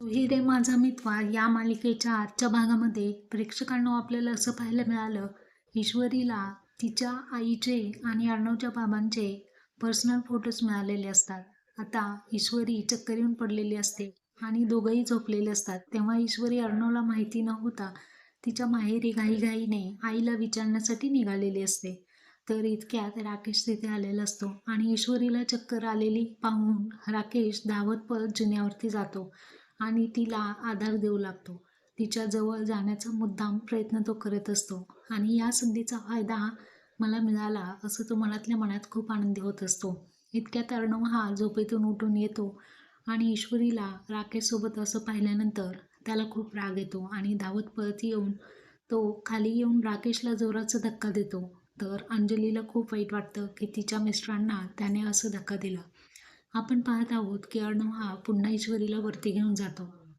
तू ही रे माझा मितवा या मालिकेच्या आजच्या भागामध्ये प्रेक्षकांना आपल्याला असं पाहायला मिळालं, ईश्वरीला तिच्या आईचे आणि अर्णवच्या बाबांचे पर्सनल फोटोज मिळालेले असतात. आता ईश्वरी चक्कर येऊन पडलेली असते आणि दोघंही झोपलेले असतात. तेव्हा ईश्वरी अर्णवला माहिती न होता तिच्या माहेरी घाईघाईने आईला विचारण्यासाठी निघालेली असते. तर इतक्यात राकेश तिथे आलेला असतो आणि ईश्वरीला चक्कर आलेली पाहून राकेश धावत पळत जिन्यावरती जातो आणि तिला आधार देऊ लागतो. तिच्या जवळ जाण्याचा मुद्दाम प्रयत्न तो करत असतो आणि या संधीचा फायदा मला मिळाला असं तो मनातल्या मनात खूप आनंदी होत असतो. इतक्यात अर्णव हा झोपेतून उठून येतो आणि ईश्वरीला राकेशसोबत असं पाहिल्यानंतर त्याला खूप राग येतो आणि धावत पळत येऊन तो खाली येऊन राकेशला जोराचा धक्का देतो. तर अंजलीला खूप वाईट वाटतं की तिच्या मिस्टरांना त्याने असं धक्का दिला. आपण पाहत आहोत की अर्णव हा पुन्हा ईश्वरीला वरती घेऊन जातो